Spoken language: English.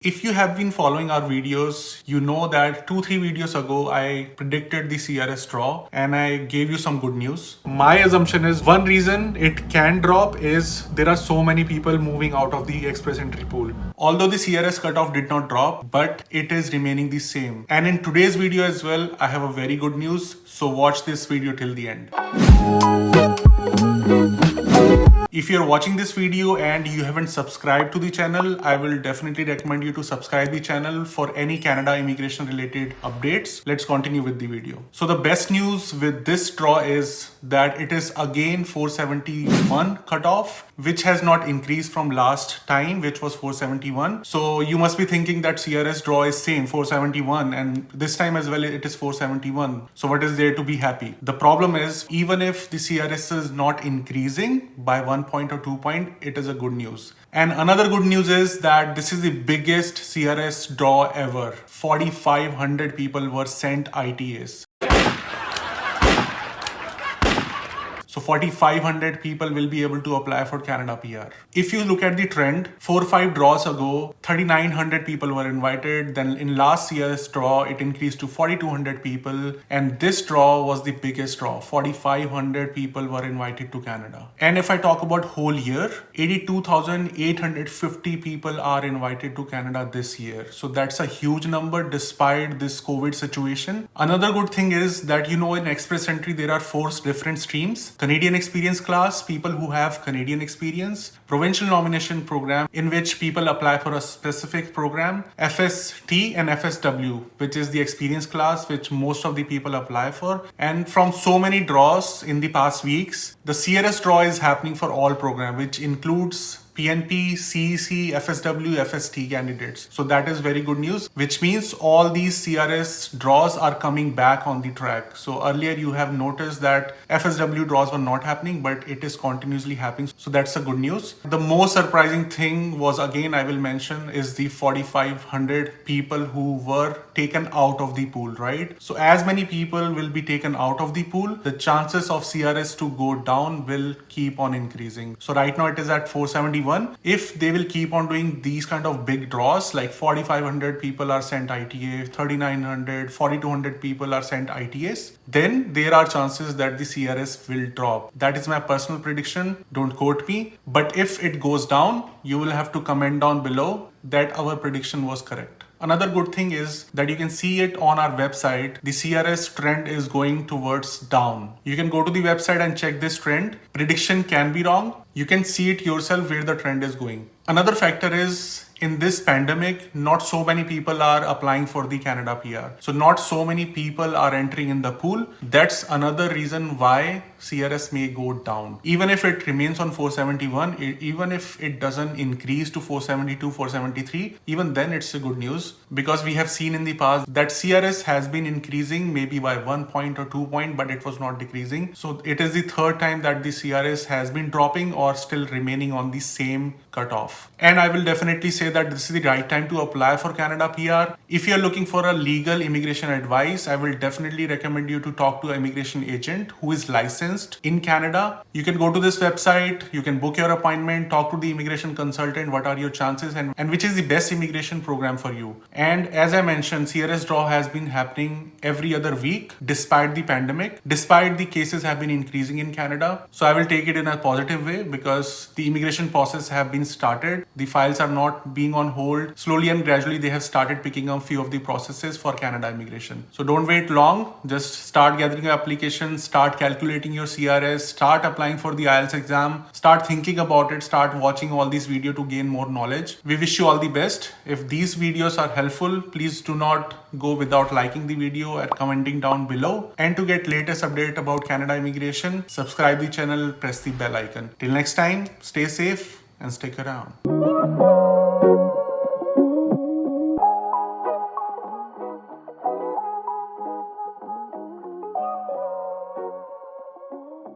If you have been following our videos, you know that 2-3 videos ago I predicted the CRS draw and I gave you some good news. My assumption is one reason it can drop is there are so many people moving out of the express entry pool. Although the CRS cutoff did not drop, but it is remaining the same. And in today's video as well, I have a very good news. So watch this video till the end. If you're watching this video and you haven't subscribed to the channel, I will definitely recommend you to subscribe the channel for any Canada immigration related updates. Let's continue with the video. So the best news with this draw is that it is again 471 cutoff, which has not increased from last time, which was 471. So you must be thinking that CRS draw is same 471 and this time as well it is 471. So what is there to be happy? The problem is even if the CRS is not increasing by 1 point or 2 point, it is a good news. And another good news is that this is the biggest CRS draw ever. 4,500 people were sent ITAs. So 4,500 people will be able to apply for Canada PR. If you look at the trend, 4 or 5 draws ago, 3,900 people were invited. Then in last year's draw, it increased to 4,200 people. And this draw was the biggest draw. 4,500 people were invited to Canada. And if I talk about whole year, 82,850 people are invited to Canada this year. So that's a huge number despite this COVID situation. Another good thing is that, in Express Entry, there are 4 different streams. Canadian experience class, people who have Canadian experience, provincial nomination program in which people apply for a specific program, FST and FSW, which is the experience class which most of the people apply for. And from so many draws in the past weeks, the CRS draw is happening for all programs, which includes PNP, CEC, FSW, FST candidates. So that is very good news, which means all these CRS draws are coming back on the track. So earlier you have noticed that FSW draws were not happening, but it is continuously happening. So that's a good news. The most surprising thing was, again, I will mention, is the 4,500 people who were taken out of the pool, right? So as many people will be taken out of the pool, the chances of CRS to go down will keep on increasing. So right now it is at 471. If they will keep on doing these kind of big draws, like 4,500 people are sent ITA, 3,900, 4,200 people are sent ITAs, then there are chances that the CRS will drop. That is my personal prediction. Don't quote me. But if it goes down, you will have to comment down below that our prediction was correct. Another good thing is that you can see it on our website. The CRS trend is going towards down. You can go to the website and check this trend. Prediction can be wrong. You can see it yourself where the trend is going. Another factor is, in this pandemic, not so many people are applying for the Canada PR. So not so many people are entering in the pool. That's another reason why CRS may go down. Even if it remains on 471, even if it doesn't increase to 472, 473, even then it's a good news, because we have seen in the past that CRS has been increasing maybe by 1 point or 2 point, but it was not decreasing. So it is the third time that the CRS has been dropping or still remaining on the same cutoff. And I will definitely say that this is the right time to apply for Canada PR. If you're looking for a legal immigration advice, I will definitely recommend you to talk to an immigration agent who is licensed in Canada. You can go to this website, you can book your appointment, talk to the immigration consultant, what are your chances and which is the best immigration program for you. And as I mentioned, CRS draw has been happening every other week despite the pandemic, despite the cases have been increasing in Canada. So I will take it in a positive way because the immigration process have been started. The files are not being on hold. Slowly and gradually they have started picking up few of the processes for Canada immigration. So don't wait long. Just start gathering your applications, start calculating your CRS, start applying for the IELTS exam, start thinking about it, start watching all these videos to gain more knowledge. We wish you all the best. If these videos are helpful, please do not go without liking the video and commenting down below. And to get latest update about Canada immigration, subscribe the channel, press the bell icon. Till next time, stay safe and stick around.